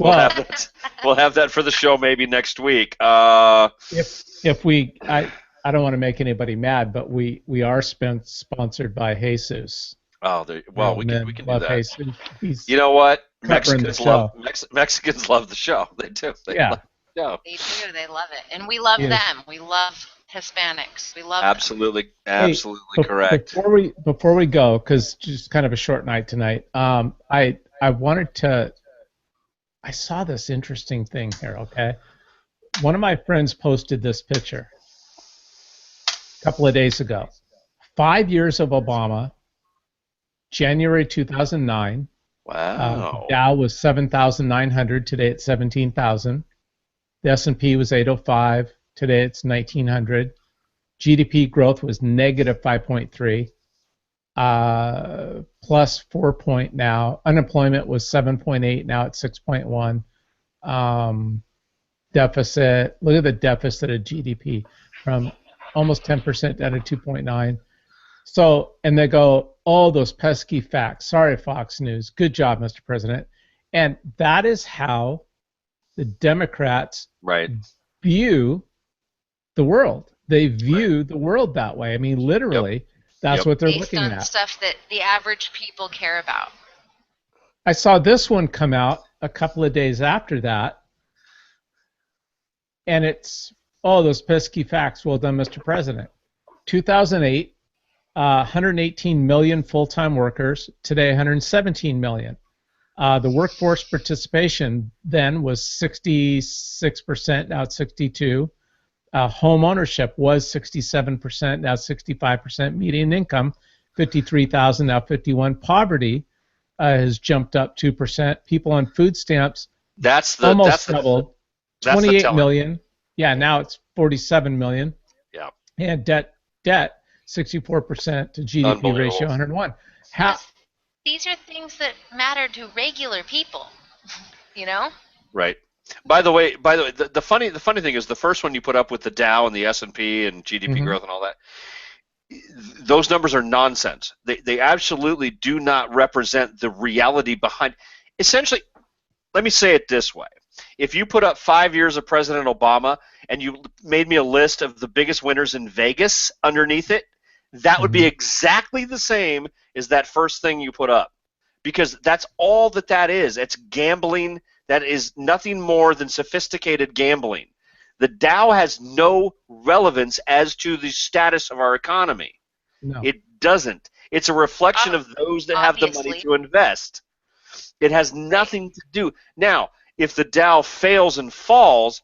We'll have that for the show maybe next week. If we, I don't want to make anybody mad, but we are sponsored by Jesus. Oh, we can do that. You know what? Mexicans love the show. They do. They love the show. They do. They love it, and we love them. We love Hispanics. We love absolutely correct. Before we go, because just kind of a short night tonight. I wanted to. I saw this interesting thing here. Okay, one of my friends posted this picture a couple of days ago. 5 years of Obama. January 2009. Wow. Dow was 7,900. Today it's 17,000. The S&P was 805. Today it's 1,900. GDP growth was negative 5.3, plus 4 point now. Unemployment was 7.8. Now it's 6.1. Deficit. Look at the deficit of GDP from almost 10% down to 2.9. So, and they go, oh, those pesky facts. Sorry, Fox News. Good job, Mr. President. And that is how the Democrats view the world. They view the world that way. I mean, literally, that's what they're looking at. Based on stuff that the average people care about. I saw this one come out a couple of days after that, and it's, oh, those pesky facts. Well done, Mr. President. 2008. 118 million full-time workers. Today, 117 million. The workforce participation then was 66%, now it's 62%. Home ownership was 67%, now 65%. Median income, 53,000, now 51. Poverty has jumped up 2%. People on food stamps almost doubled, 28 million. Yeah, now it's 47 million. Yeah. And debt, 64% to GDP ratio, 101. These are things that matter to regular people, you know? Right. By the way, the funny thing is the first one you put up with the Dow and the S&P and GDP growth and all that, those numbers are nonsense. They absolutely do not represent the reality behind. Essentially, let me say it this way. If you put up 5 years of President Obama and you made me a list of the biggest winners in Vegas underneath it, that would be exactly the same as that first thing you put up. Because that's all that is. It's gambling. That is nothing more than sophisticated gambling. The Dow has no relevance as to the status of our economy. No. It doesn't. It's a reflection of those that have the money to invest. It has nothing to do. Now, if the Dow fails and falls,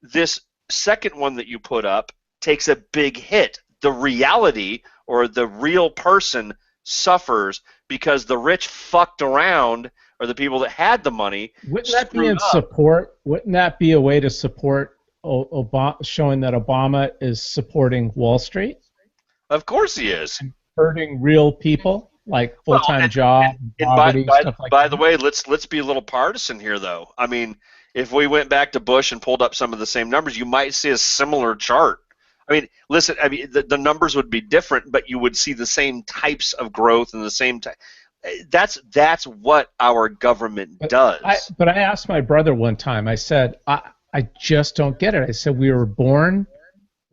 this second one that you put up takes a big hit. The reality or the real person suffers because the rich fucked around, or the people that had the money. Wouldn't that be in support? Wouldn't that be a way to support Obama, showing that Obama is supporting Wall Street? Of course he is. And hurting real people, like full-time job, poverty, stuff like that. By the way, let's be a little partisan here, though. I mean, if we went back to Bush and pulled up some of the same numbers, you might see a similar chart. I mean, listen, the numbers would be different, but you would see the same types of growth and the same type. That's what our government does. But I asked my brother one time, I said, I just don't get it. I said, we were born,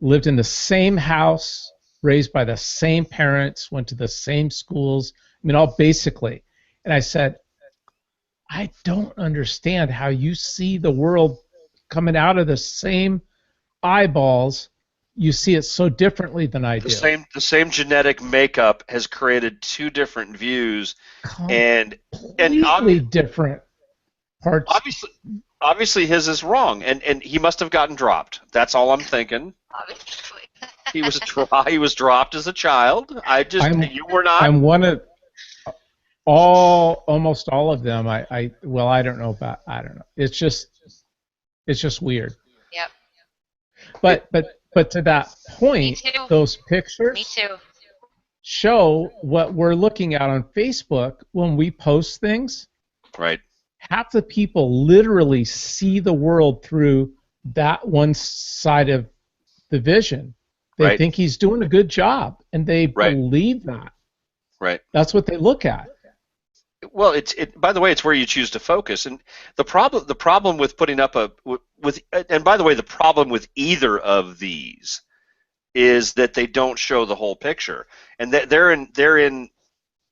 lived in the same house, raised by the same parents, went to the same schools, I mean, all basically. And I said, I don't understand how you see the world coming out of the same eyeballs. You see it so differently than I do. The same genetic makeup has created two different views, and different parts. Obviously, his is wrong, and he must have gotten dropped. That's all I'm thinking. Obviously, he was dropped as a child. You were not. I'm one of almost all of them. I don't know about. I don't know. It's just weird. Yep. But to that point, those pictures show what we're looking at on Facebook when we post things. Right. Half the people literally see the world through that one side of the vision. They think he's doing a good job, and they believe that. Right. That's what they look at. Well, by the way, it's where you choose to focus, and the problem with putting up and by the way, the problem with either of these is that they don't show the whole picture, and therein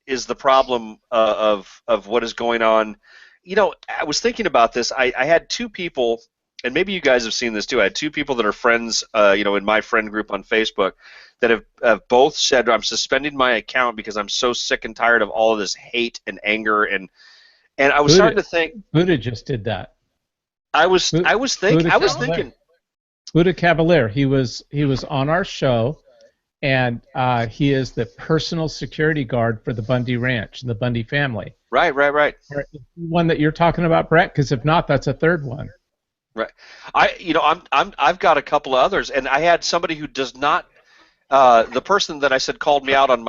is the problem of what is going on. You know, I was thinking about this. I had two people, and maybe you guys have seen this too. I had two people that are friends, in my friend group on Facebook, that have both said, I'm suspending my account because I'm so sick and tired of all of this hate and anger, and I was starting to think. Buddha just did that. I was thinking. Buddha Cavalier. He was on our show, and he is the personal security guard for the Bundy Ranch and the Bundy family. Right. One that you're talking about, Brett? Because if not, that's a third one. Right. I've got a couple of others, and I had somebody who does not. The person that I said called me out on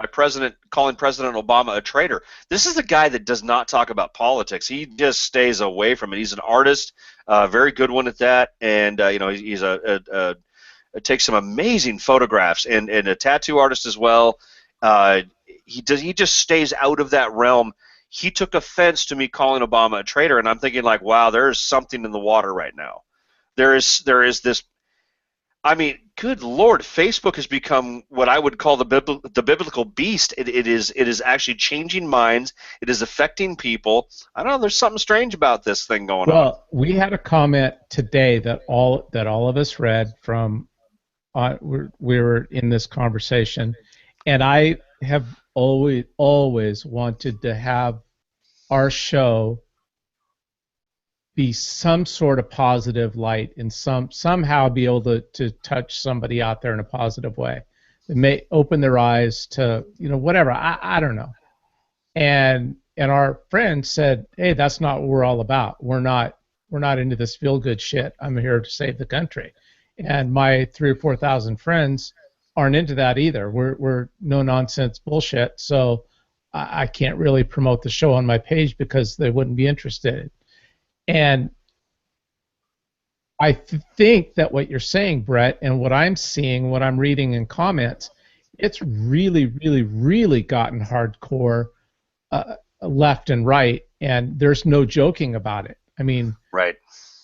calling President Obama a traitor. This is a guy that does not talk about politics. He just stays away from it. He's an artist, very good one at that, and he's takes some amazing photographs, and a tattoo artist as well. He just stays out of that realm. He took offense to me calling Obama a traitor, and I'm thinking like, wow, there is something in the water right now. There is this. I mean, good Lord, Facebook has become what I would call the biblical beast. It is actually changing minds. It is affecting people. I don't know. There's something strange about this thing going on. Well, we had a comment today that all of us read from. We were in this conversation, and I have always wanted to have our show be some sort of positive light and somehow be able to touch somebody out there in a positive way. It may open their eyes to, whatever. I don't know. And our friend said, hey, that's not what we're all about. We're not into this feel-good shit. I'm here to save the country. And my 3,000 or 4,000 friends aren't into that either. We're no-nonsense bullshit. So I can't really promote the show on my page because they wouldn't be interested. And I think that what you're saying, Brett, and what I'm seeing, what I'm reading in comments, it's really, really, really gotten hardcore left and right, and there's no joking about it. I mean, right.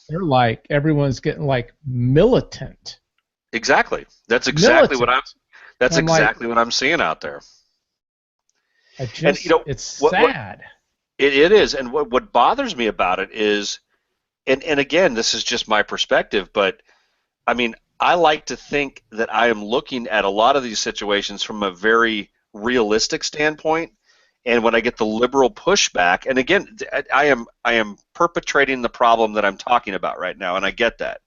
They're like, everyone's getting like militant. Exactly. That's exactly what I'm seeing out there. It's sad. It is, and what bothers me about it is, and again, this is just my perspective, but I mean, I like to think that I am looking at a lot of these situations from a very realistic standpoint, and when I get the liberal pushback, and again, I am perpetrating the problem that I'm talking about right now, and I get that,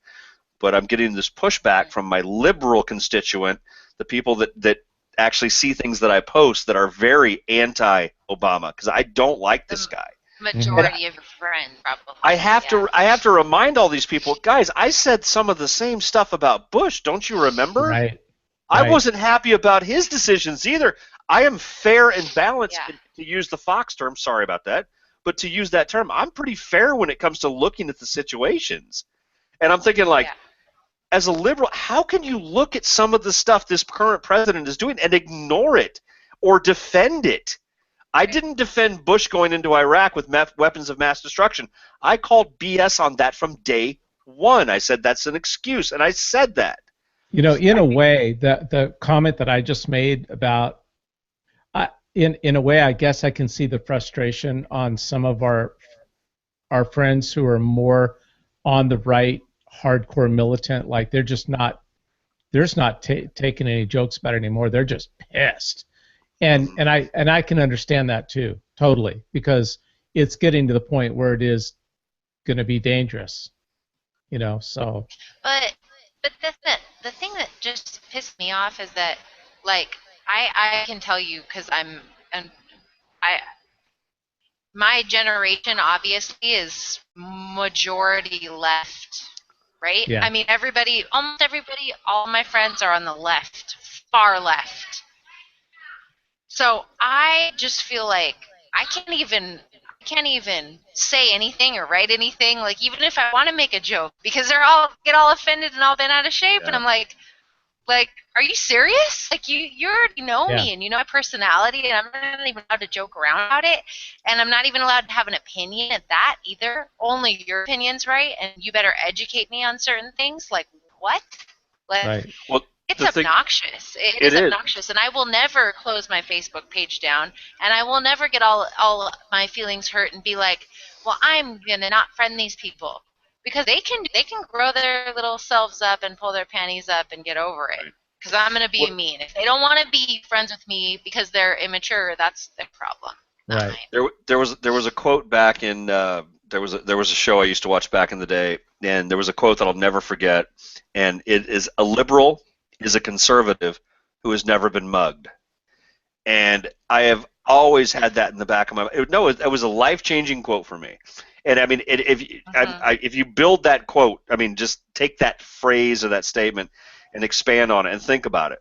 but I'm getting this pushback from my liberal constituent, the people that actually see things that I post that are very anti-Obama, because I don't like this guy. Majority of your friends, probably. I have to remind all these people, guys, I said some of the same stuff about Bush. Don't you remember? Right. I wasn't happy about his decisions either. I am fair and balanced, to use the Fox term. Sorry about that, but to use that term, I'm pretty fair when it comes to looking at the situations. And I'm thinking, like, as a liberal, how can you look at some of the stuff this current president is doing and ignore it or defend it? I didn't defend Bush going into Iraq with weapons of mass destruction. I called BS on that from day one. I said that's an excuse, and I said that. In a way, the comment that I just made about, in a way, I guess I can see the frustration on some of our friends who are more on the right, hardcore militant. Like they're just not taking any jokes about it anymore. They're just pissed. And I can understand that too, totally, because it's getting to the point where it is going to be dangerous, So. But the thing that just pissed me off is that, like, I can tell you because my generation obviously is majority left, right? Yeah. I mean, almost everybody, all my friends are on the left, far left. So I just feel like I can't even say anything or write anything. Like, even if I want to make a joke, because they're all get all offended and all bent out of shape, and I'm like, are you serious? Like, you already know me, and you know my personality, and I'm not even allowed to joke around about it, and I'm not even allowed to have an opinion at that either. Only your opinion's right, and you better educate me on certain things. Like, what? Like, right. Well, it's obnoxious. It is obnoxious, and I will never close my Facebook page down, and I will never get all my feelings hurt and be like, well, I'm gonna not friend these people, because they can grow their little selves up and pull their panties up and get over it. Because I'm gonna be mean. If they don't want to be friends with me because they're immature, that's their problem. Not Right. mine. There was a quote back in there was a show I used to watch back in the day, and there was a quote that I'll never forget, and it is, a liberal is a conservative who has never been mugged. And I have always had that in the back of my mind. No, it was a life-changing quote for me. And I mean, if you build that quote, I mean, just take that phrase or that statement and expand on it and think about it.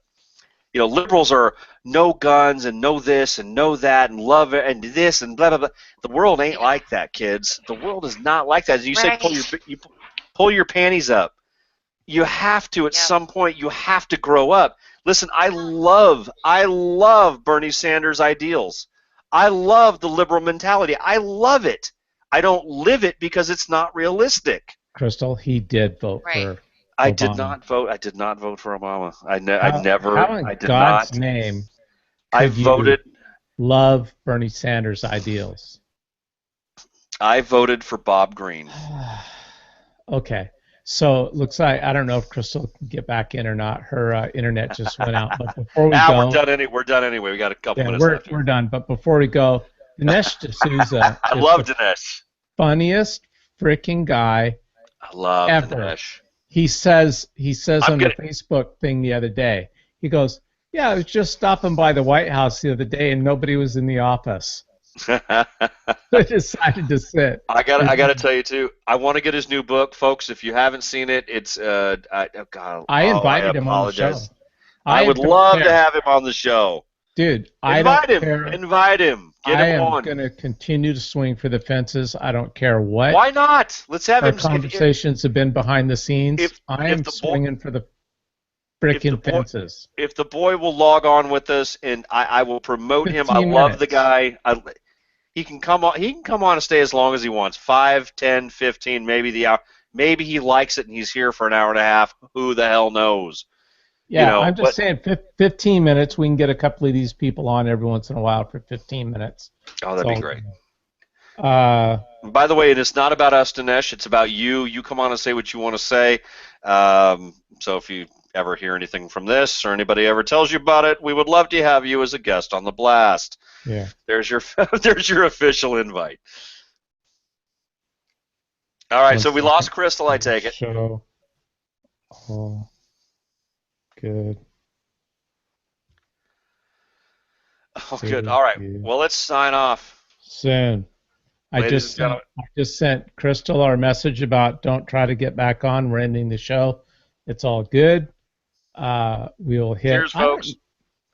Liberals are no guns and no this and no that and love it and this and blah, blah, blah. The world ain't like that, kids. The world is not like that. As you say, pull your panties up. You have to, at some point, you have to grow up. Listen, I love Bernie Sanders' ideals. I love the liberal mentality. I love it. I don't live it because it's not realistic. Crystal, he did vote for Obama. I did not vote for Obama. I in God's name I voted. Love Bernie Sanders' ideals. I voted for Bob Greene. Okay. So it looks like, I don't know if Crystal can get back in or not. Her internet just went out. But before we go, we're done anyway. We got a couple minutes left. We're done. But before we go, Dinesh D'Souza I love Dinesh. Funniest freaking guy I love ever. Dinesh. He says I'm on the Facebook thing the other day, he goes, yeah, I was just stopping by the White House the other day and nobody was in the office. I decided to sit. I gotta tell you too. I want to get his new book, folks. If you haven't seen it, it's I invited him on the show. I would love to have him on the show. Dude, Invite him. Get him on. I am going to continue to swing for the fences. I don't care what. Why not? Let's have him. Conversations have been behind the scenes. I am swinging for the freaking fences. If the boy will log on with us, and I will promote him. I love the guy. He can come on. He can come on and stay as long as he wants. 5, 10, 15, maybe the hour. Maybe he likes it and he's here for an hour and a half. Who the hell knows? Yeah, I'm just saying 15 minutes. We can get a couple of these people on every once in a while for 15 minutes. Oh, that'd be great. By the way, it's not about us, Dinesh. It's about you. You come on and say what you want to say. So if you ever hear anything from this or anybody ever tells you about it, we would love to have you as a guest on the Blast. Yeah. There's your official invite. All right, so we lost Crystal, I take it. Show. Oh, good. Oh, good. All right. Well, let's sign off. Soon. I just sent Crystal our message about don't try to get back on. We're ending the show. It's all good. We'll hit. Cheers, folks.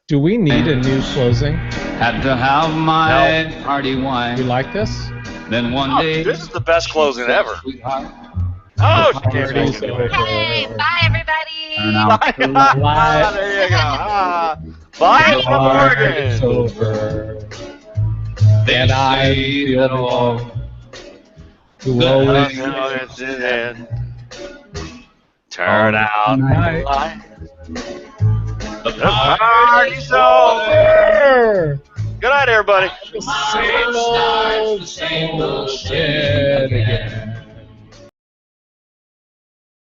Do we need a new closing? Had to have my party wine. You like this? Then one day. This is the best closing ever. Oh, Hey, bye everybody. Bye. There you go. Bye, Morgan. Over. And I feel all who always turn out the light. The party's over. Good night, everybody. Same old shit again.